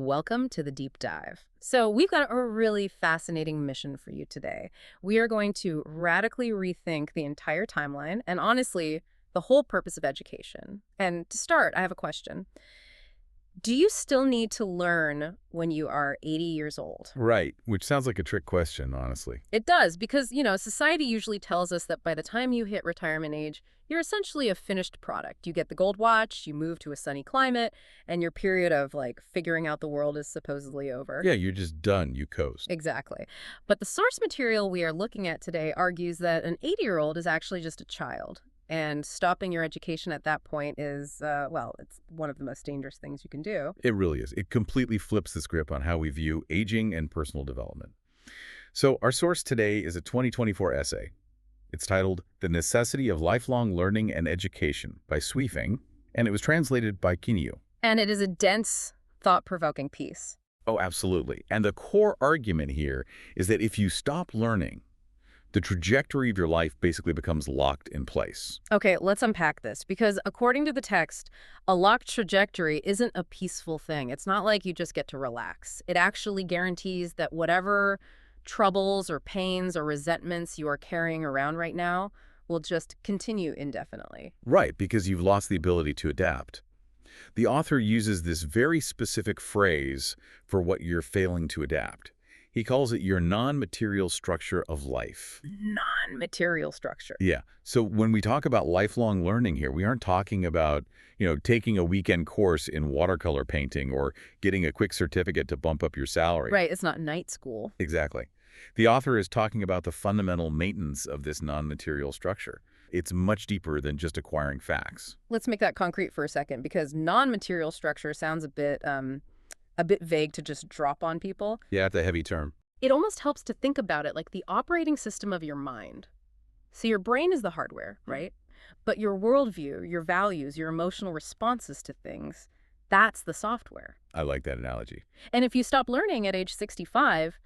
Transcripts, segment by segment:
Welcome to the deep dive. So, we've got a really fascinating mission for you today. We are going to radically rethink the entire timeline and honestly, the whole purpose of education. And to start, I have a question. Do you still need to learn when you are 80 years old? Right, which sounds like a trick question, honestly. It does, because, society usually tells us that by the time you hit retirement age, you're essentially a finished product. You get the gold watch, you move to a sunny climate, and your period of, figuring out the world is supposedly over. Yeah, you're just done. You coast. Exactly. But the source material we are looking at today argues that an 80-year-old is actually just a child. And stopping your education at that point is, it's one of the most dangerous things you can do. It really is. It completely flips the script on how we view aging and personal development. So our source today is a 2024 essay. It's titled The Necessity of Lifelong Learning and Education by Lifechanyuan, and it was translated by Kinyu. And it is a dense, thought-provoking piece. Oh, absolutely. And the core argument here is that if you stop learning, the trajectory of your life basically becomes locked in place. Okay, let's unpack this, because according to the text, a locked trajectory isn't a peaceful thing. It's not like you just get to relax. It actually guarantees that whatever troubles or pains or resentments you are carrying around right now will just continue indefinitely. Right, because you've lost the ability to adapt. The author uses this very specific phrase for what you're failing to adapt. He calls it your non-material structure of life. Non-material structure. Yeah. So when we talk about lifelong learning here, we aren't talking about, taking a weekend course in watercolor painting or getting a quick certificate to bump up your salary. Right, it's not night school. Exactly. The author is talking about the fundamental maintenance of this non-material structure. It's much deeper than just acquiring facts. Let's make that concrete for a second, because non-material structure sounds a bit vague to just drop on people. Yeah, it's a heavy term. It almost helps to think about it like the operating system of your mind. So your brain is the hardware, right? But your worldview, your values, your emotional responses to things, that's the software. I like that analogy. And if you stop learning at age 65,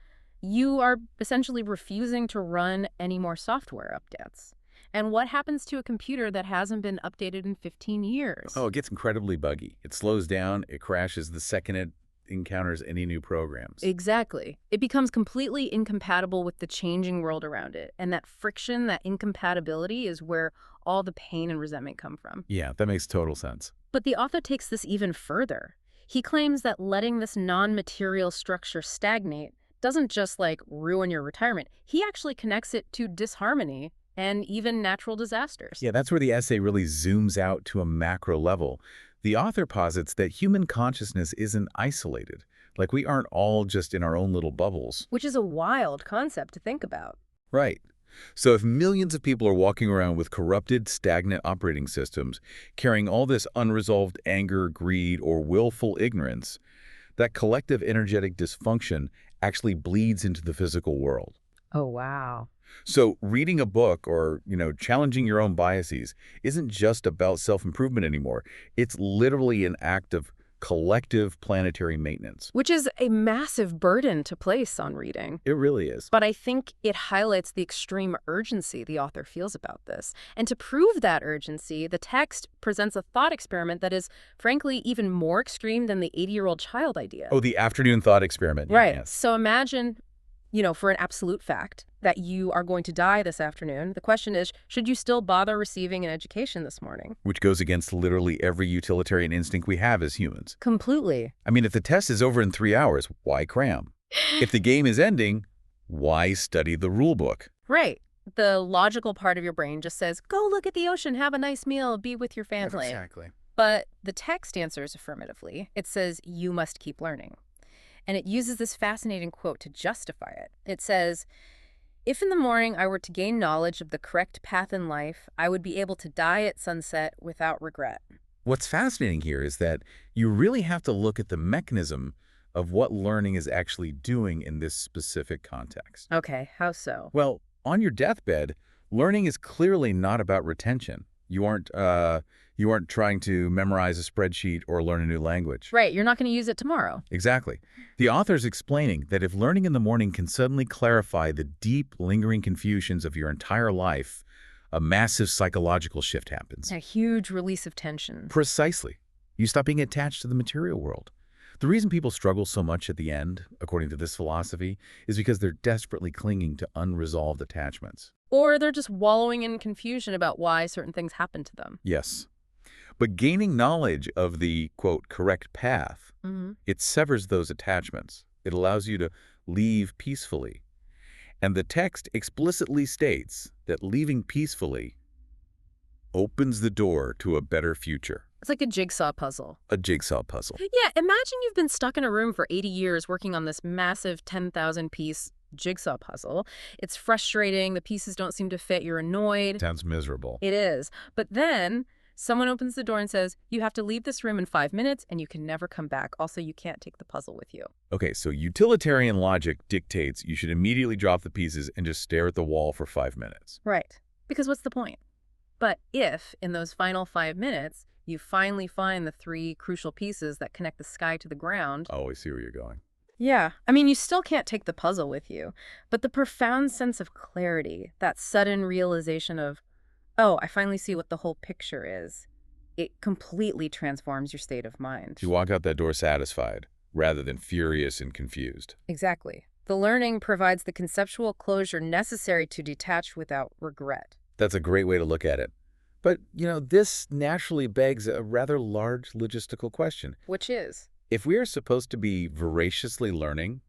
you are essentially refusing to run any more software updates. And what happens to a computer that hasn't been updated in 15 years? Oh, it gets incredibly buggy. It slows down, it crashes the second it encounters any new programs. Exactly. It becomes completely incompatible with the changing world around it. And that friction, that incompatibility is where all the pain and resentment come from. Yeah, that makes total sense. But the author takes this even further. He claims that letting this non-material structure stagnate doesn't just ruin your retirement. He actually connects it to disharmony and even natural disasters. Yeah, that's where the essay really zooms out to a macro level. The author posits that human consciousness isn't isolated. We aren't all just in our own little bubbles. Which is a wild concept to think about. Right. So if millions of people are walking around with corrupted, stagnant operating systems, carrying all this unresolved anger, greed, or willful ignorance, that collective energetic dysfunction actually bleeds into the physical world. Oh, wow. So reading a book or, challenging your own biases isn't just about self-improvement anymore. It's literally an act of collective planetary maintenance. Which is a massive burden to place on reading. It really is. But I think it highlights the extreme urgency the author feels about this. And to prove that urgency, the text presents a thought experiment that is, frankly, even more extreme than the 80-year-old child idea. Oh, the afternoon thought experiment. Right. Yes. So imagine, for an absolute fact that you are going to die this afternoon. The question is, should you still bother receiving an education this morning? Which goes against literally every utilitarian instinct we have as humans. Completely. I mean, if the test is over in 3 hours, why cram? If the game is ending, why study the rule book? Right. The logical part of your brain just says, go look at the ocean, have a nice meal, be with your family. Exactly. But the text answers affirmatively. It says, you must keep learning. And it uses this fascinating quote to justify it. It says, if in the morning I were to gain knowledge of the correct path in life, I would be able to die at sunset without regret. What's fascinating here is that you really have to look at the mechanism of what learning is actually doing in this specific context. Okay, how so? Well, on your deathbed, learning is clearly not about retention. You aren't trying to memorize a spreadsheet or learn a new language. Right, you're not going to use it tomorrow. Exactly. The author's explaining that if learning in the morning can suddenly clarify the deep, lingering confusions of your entire life, a massive psychological shift happens. A huge release of tension. Precisely. You stop being attached to the material world. The reason people struggle so much at the end, according to this philosophy, is because they're desperately clinging to unresolved attachments. Or they're just wallowing in confusion about why certain things happen to them. Yes. But gaining knowledge of the, quote, correct path, it severs those attachments. It allows you to leave peacefully. And the text explicitly states that leaving peacefully opens the door to a better future. It's like a jigsaw puzzle. A jigsaw puzzle. Yeah, imagine you've been stuck in a room for 80 years working on this massive 10,000-piece jigsaw puzzle. It's frustrating. The pieces don't seem to fit. You're annoyed. Sounds miserable. It is. But then someone opens the door and says, you have to leave this room in 5 minutes and you can never come back. Also, you can't take the puzzle with you. Okay, so utilitarian logic dictates you should immediately drop the pieces and just stare at the wall for 5 minutes. Right. Because what's the point? But if, in those final 5 minutes, you finally find the 3 crucial pieces that connect the sky to the ground. Oh, I see where you're going. Yeah, I mean, you still can't take the puzzle with you, but the profound sense of clarity, that sudden realization of, oh, I finally see what the whole picture is, it completely transforms your state of mind. You walk out that door satisfied, rather than furious and confused. Exactly. The learning provides the conceptual closure necessary to detach without regret. That's a great way to look at it. But, this naturally begs a rather large logistical question. Which is? If we are supposed to be voraciously learning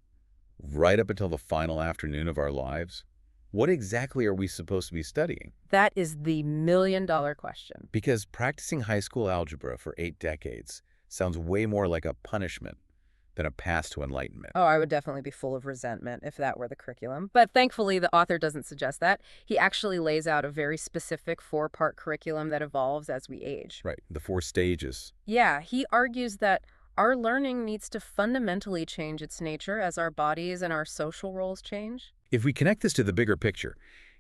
right up until the final afternoon of our lives, what exactly are we supposed to be studying? That is the million-dollar question. Because practicing high school algebra for 8 decades sounds way more like a punishment than a path to enlightenment. Oh, I would definitely be full of resentment if that were the curriculum. But thankfully, the author doesn't suggest that. He actually lays out a very specific 4-part curriculum that evolves as we age. Right, the 4 stages. Yeah, he argues that our learning needs to fundamentally change its nature as our bodies and our social roles change. If we connect this to the bigger picture,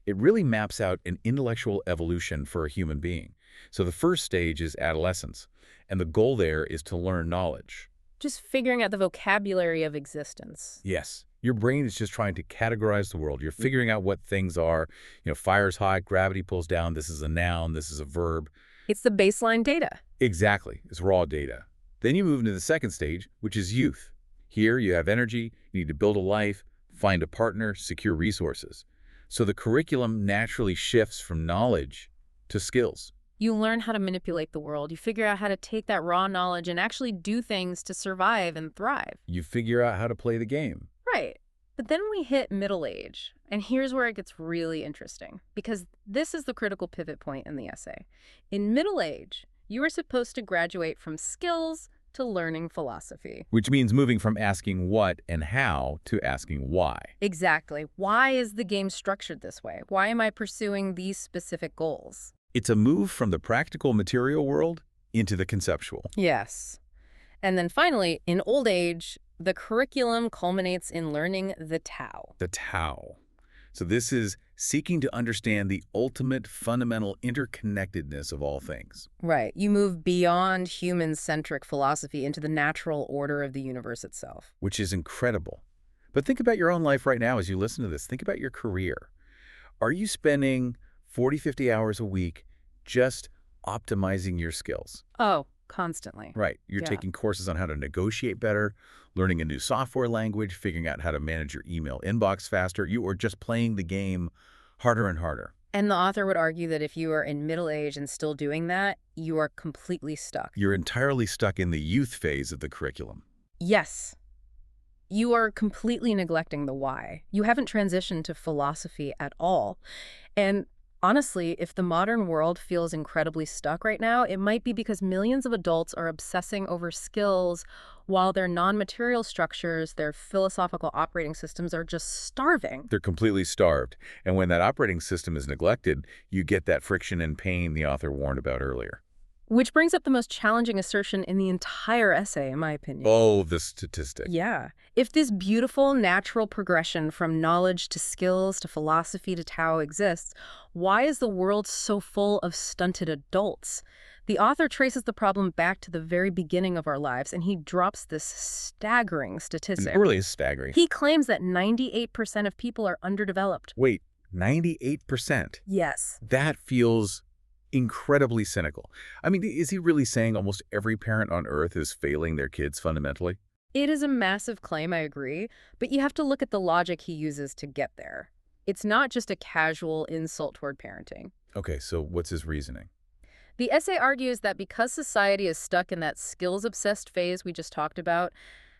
it really maps out an intellectual evolution for a human being. So the first stage is adolescence, and the goal there is to learn knowledge. Just figuring out the vocabulary of existence. Yes. Your brain is just trying to categorize the world. You're figuring out what things are. Fire's hot, gravity pulls down, this is a noun, this is a verb. It's the baseline data. Exactly. It's raw data. Then you move into the second stage, which is youth. Here you have energy, you need to build a life, find a partner, secure resources. So the curriculum naturally shifts from knowledge to skills. You learn how to manipulate the world. You figure out how to take that raw knowledge and actually do things to survive and thrive. You figure out how to play the game. Right. But then we hit middle age. And here's where it gets really interesting, because this is the critical pivot point in the essay. In middle age, you are supposed to graduate from skills to learning philosophy. Which means moving from asking what and how to asking why. Exactly. Why is the game structured this way? Why am I pursuing these specific goals? It's a move from the practical material world into the conceptual. Yes. And then finally, in old age, the curriculum culminates in learning the Tao. The Tao. So this is seeking to understand the ultimate fundamental interconnectedness of all things. Right. You move beyond human-centric philosophy into the natural order of the universe itself. Which is incredible. But think about your own life right now as you listen to this. Think about your career. Are you spending 40, 50 hours a week just optimizing your skills? Oh, constantly. Right. You're taking courses on how to negotiate better, learning a new software language, figuring out how to manage your email inbox faster. You are just playing the game harder and harder. And the author would argue that if you are in middle age and still doing that, you are completely stuck. You're entirely stuck in the youth phase of the curriculum. Yes. You are completely neglecting the why. You haven't transitioned to philosophy at all. And honestly, if the modern world feels incredibly stuck right now, it might be because millions of adults are obsessing over skills while their non-material structures, their philosophical operating systems are just starving. They're completely starved. And when that operating system is neglected, you get that friction and pain the author warned about earlier. Which brings up the most challenging assertion in the entire essay, in my opinion. Oh, the statistic. Yeah. If this beautiful natural progression from knowledge to skills to philosophy to Tao exists, why is the world so full of stunted adults? The author traces the problem back to the very beginning of our lives, and he drops this staggering statistic. It really is staggering. He claims that 98% of people are underdeveloped. Wait, 98%? Yes. That feels incredibly cynical. I mean, is he really saying almost every parent on Earth is failing their kids fundamentally? It is a massive claim, I agree, but you have to look at the logic he uses to get there. It's not just a casual insult toward parenting. Okay, so what's his reasoning? The essay argues that because society is stuck in that skills-obsessed phase we just talked about,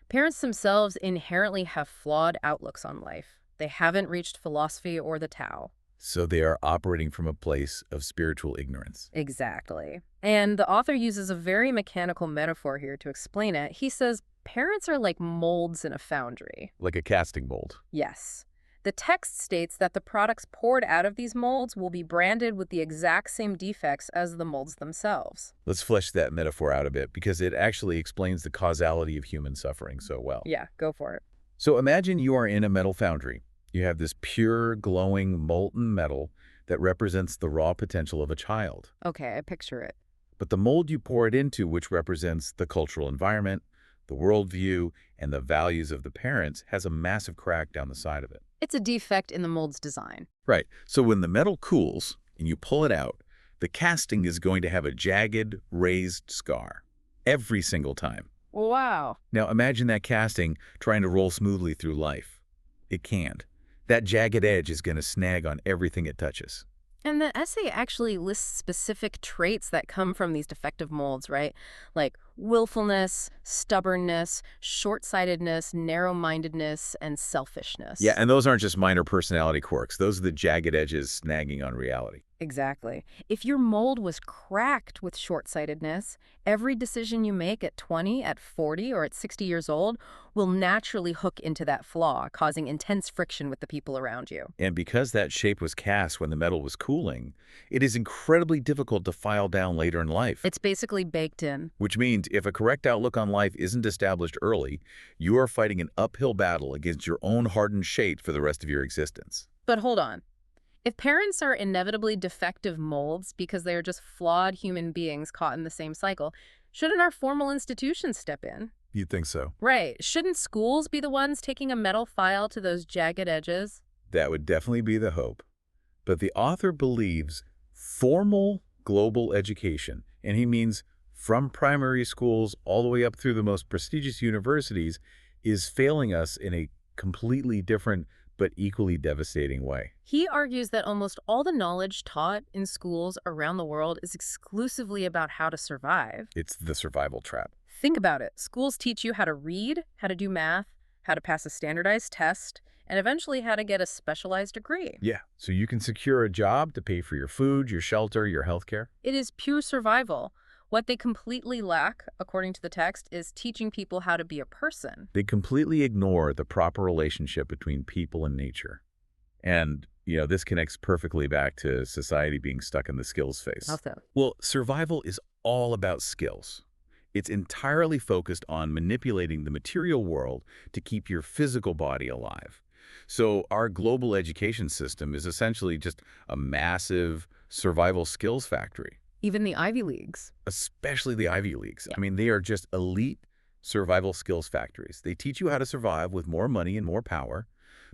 parents themselves inherently have flawed outlooks on life. They haven't reached philosophy or the Tao. So they are operating from a place of spiritual ignorance. Exactly. And the author uses a very mechanical metaphor here to explain it. He says parents are like molds in a foundry. Like a casting mold. Yes. The text states that the products poured out of these molds will be branded with the exact same defects as the molds themselves. Let's flesh that metaphor out a bit because it actually explains the causality of human suffering so well. Yeah, go for it. So imagine you are in a metal foundry. You have this pure, glowing, molten metal that represents the raw potential of a child. Okay, I picture it. But the mold you pour it into, which represents the cultural environment, the worldview, and the values of the parents, has a massive crack down the side of it. It's a defect in the mold's design. Right. So when the metal cools and you pull it out, the casting is going to have a jagged, raised scar every single time. Wow. Now imagine that casting trying to roll smoothly through life. It can't. That jagged edge is going to snag on everything it touches. And the essay actually lists specific traits that come from these defective molds, right? Like willfulness, stubbornness, short-sightedness, narrow-mindedness, and selfishness. Yeah, and those aren't just minor personality quirks. Those are the jagged edges snagging on reality. Exactly. If your mold was cracked with short-sightedness, every decision you make at 20, at 40, or at 60 years old will naturally hook into that flaw, causing intense friction with the people around you. And because that shape was cast when the metal was cooling, it is incredibly difficult to file down later in life. It's basically baked in. Which means if a correct outlook on life isn't established early, you are fighting an uphill battle against your own hardened shape for the rest of your existence. But hold on. If parents are inevitably defective molds because they are just flawed human beings caught in the same cycle, shouldn't our formal institutions step in? You'd think so. Right. Shouldn't schools be the ones taking a metal file to those jagged edges? That would definitely be the hope. But the author believes formal global education, and he means from primary schools all the way up through the most prestigious universities, is failing us in a completely different but equally devastating way. He argues that almost all the knowledge taught in schools around the world is exclusively about how to survive. It's the survival trap. Think about it. Schools teach you how to read, how to do math, how to pass a standardized test, and eventually how to get a specialized degree. Yeah, so you can secure a job to pay for your food, your shelter, your health care. It is pure survival. What they completely lack, according to the text, is teaching people how to be a person. They completely ignore the proper relationship between people and nature. And, this connects perfectly back to society being stuck in the skills phase. How so? Well, survival is all about skills. It's entirely focused on manipulating the material world to keep your physical body alive. So our global education system is essentially just a massive survival skills factory. Even the Ivy Leagues. Especially the Ivy Leagues. Yeah. I mean, they are just elite survival skills factories. They teach you how to survive with more money and more power,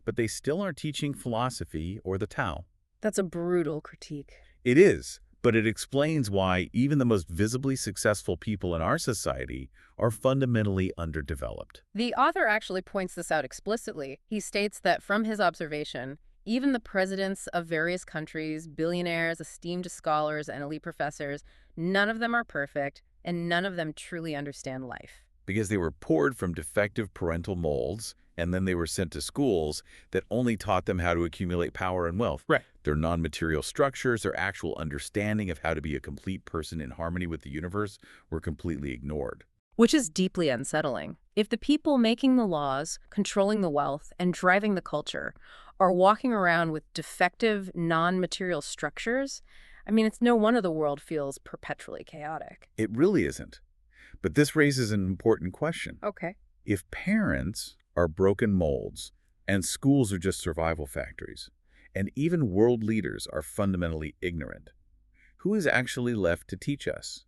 but they still aren't teaching philosophy or the Tao. That's a brutal critique. It is, but it explains why even the most visibly successful people in our society are fundamentally underdeveloped. The author actually points this out explicitly. He states that from his observation, even the presidents of various countries, billionaires, esteemed scholars, and elite professors, none of them are perfect, and none of them truly understand life. Because they were poured from defective parental molds, and then they were sent to schools that only taught them how to accumulate power and wealth. Right. Their non-material structures, their actual understanding of how to be a complete person in harmony with the universe were completely ignored. Which is deeply unsettling. If the people making the laws, controlling the wealth, and driving the culture are walking around with defective, non-material structures, it's no wonder the world feels perpetually chaotic. It really isn't. But this raises an important question. Okay. If parents are broken molds, and schools are just survival factories, and even world leaders are fundamentally ignorant, who is actually left to teach us?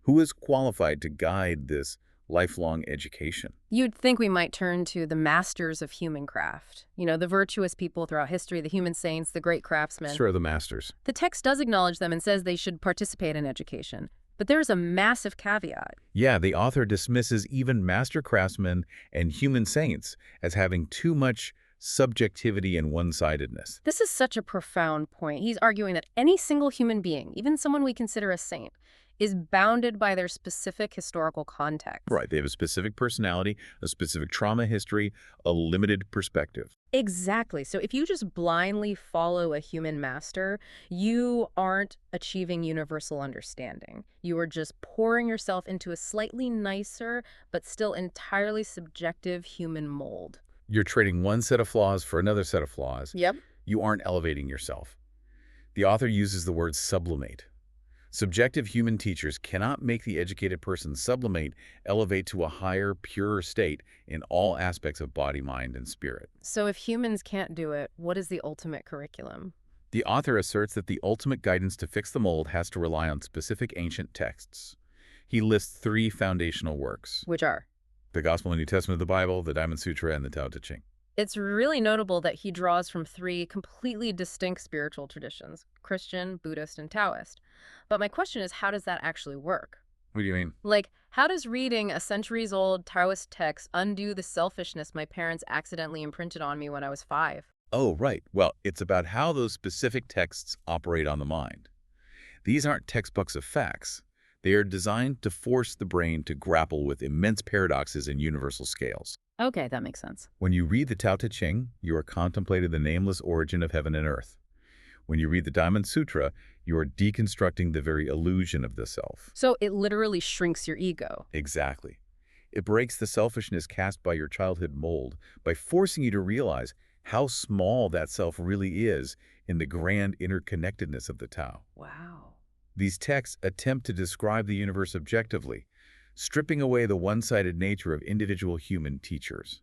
Who is qualified to guide this lifelong education? You'd think we might turn to the masters of human craft. The virtuous people throughout history, the human saints, the great craftsmen. Sure, the masters. The text does acknowledge them and says they should participate in education. But there's a massive caveat. Yeah, the author dismisses even master craftsmen and human saints as having too much subjectivity and one-sidedness. This is such a profound point. He's arguing that any single human being, even someone we consider a saint, is bounded by their specific historical context. Right, they have a specific personality, a specific trauma history, a limited perspective. Exactly. So if you just blindly follow a human master, you aren't achieving universal understanding. You are just pouring yourself into a slightly nicer, but still entirely subjective human mold. You're trading one set of flaws for another set of flaws. Yep. You aren't elevating yourself. The author uses the word sublimate. Subjective human teachers cannot make the educated person sublimate, elevate to a higher, purer state in all aspects of body, mind, and spirit. So if humans can't do it, what is the ultimate curriculum? The author asserts that the ultimate guidance to fix the mold has to rely on specific ancient texts. He lists 3 foundational works: Which are? the Gospel and New Testament of the Bible, the Diamond Sutra, and the Tao Te Ching. It's really notable that he draws from 3 completely distinct spiritual traditions: Christian, Buddhist, and Taoist. But my question is, how does that actually work? What do you mean? Like, how does reading a centuries-old Taoist text undo the selfishness my parents accidentally imprinted on me when I was 5? Oh, right. Well, it's about how those specific texts operate on the mind. These aren't textbooks of facts. They are designed to force the brain to grapple with immense paradoxes and universal scales. Okay, that makes sense. When you read the Tao Te Ching, you are contemplating the nameless origin of heaven and earth. When you read the Diamond Sutra, you are deconstructing the very illusion of the self. So it literally shrinks your ego. Exactly. It breaks the selfishness cast by your childhood mold by forcing you to realize how small that self really is in the grand interconnectedness of the Tao. Wow. These texts attempt to describe the universe objectively, stripping away the one-sided nature of individual human teachers.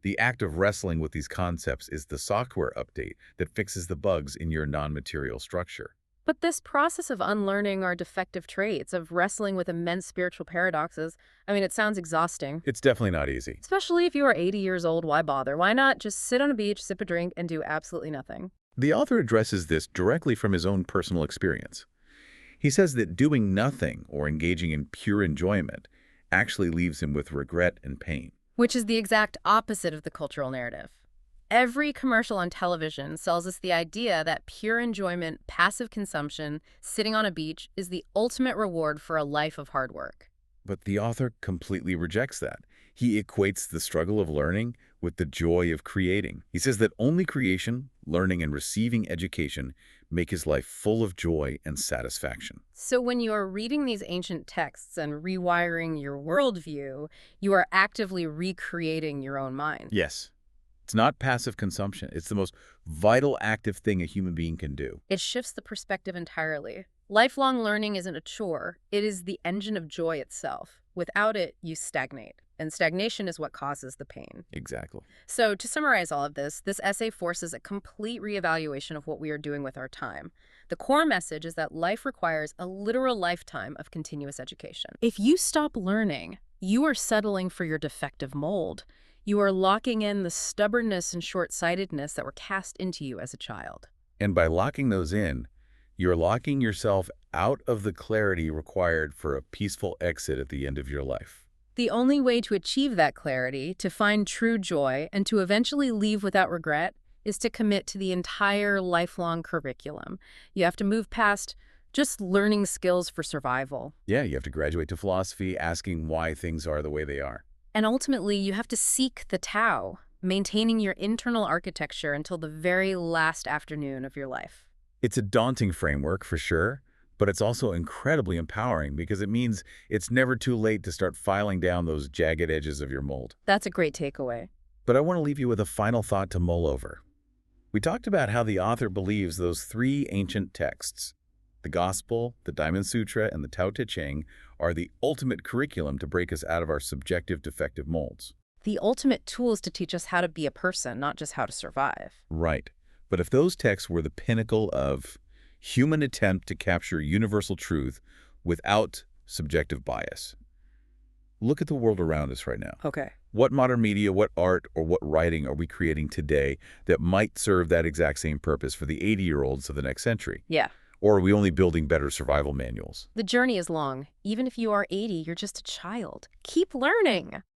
The act of wrestling with these concepts is the software update that fixes the bugs in your non-material structure. But this process of unlearning our defective traits, of wrestling with immense spiritual paradoxes, I mean, it sounds exhausting. It's definitely not easy. Especially if you are 80 years old, why bother? Why not just sit on a beach, sip a drink, and do absolutely nothing? The author addresses this directly from his own personal experience. He says that doing nothing or engaging in pure enjoyment actually leaves him with regret and pain. Which is the exact opposite of the cultural narrative. Every commercial on television sells us the idea that pure enjoyment, passive consumption, sitting on a beach is the ultimate reward for a life of hard work. But the author completely rejects that. He equates the struggle of learning with the joy of creating. He says that only creation, learning, and receiving education make his life full of joy and satisfaction. So when you are reading these ancient texts and rewiring your worldview, you are actively recreating your own mind. Yes. It's not passive consumption. It's the most vital, active thing a human being can do. It shifts the perspective entirely. Lifelong learning isn't a chore. It is the engine of joy itself. Without it, you stagnate. And stagnation is what causes the pain. Exactly. So to summarize all of this essay forces a complete reevaluation of what we are doing with our time. The core message is that life requires a literal lifetime of continuous education. If you stop learning, you are settling for your defective mold. You are locking in the stubbornness and short-sightedness that were cast into you as a child. And by locking those in, you're locking yourself out of the clarity required for a peaceful exit at the end of your life. The only way to achieve that clarity, to find true joy, and to eventually leave without regret is to commit to the entire lifelong curriculum. You have to move past just learning skills for survival. Yeah, you have to graduate to philosophy, asking why things are the way they are. And ultimately, you have to seek the Tao, maintaining your internal architecture until the very last afternoon of your life. It's a daunting framework, for sure, but it's also incredibly empowering because it means it's never too late to start filing down those jagged edges of your mold. That's a great takeaway. But I want to leave you with a final thought to mull over. We talked about how the author believes those 3 ancient texts, the Gospel, the Diamond Sutra, and the Tao Te Ching, are the ultimate curriculum to break us out of our subjective defective molds. The ultimate tools to teach us how to be a person, not just how to survive. Right. But if those texts were the pinnacle of human attempt to capture universal truth without subjective bias, look at the world around us right now. Okay. What modern media, what art, or what writing are we creating today that might serve that exact same purpose for the 80-year-olds of the next century? Yeah. Or are we only building better survival manuals? The journey is long. Even if you are 80, you're just a child. Keep learning.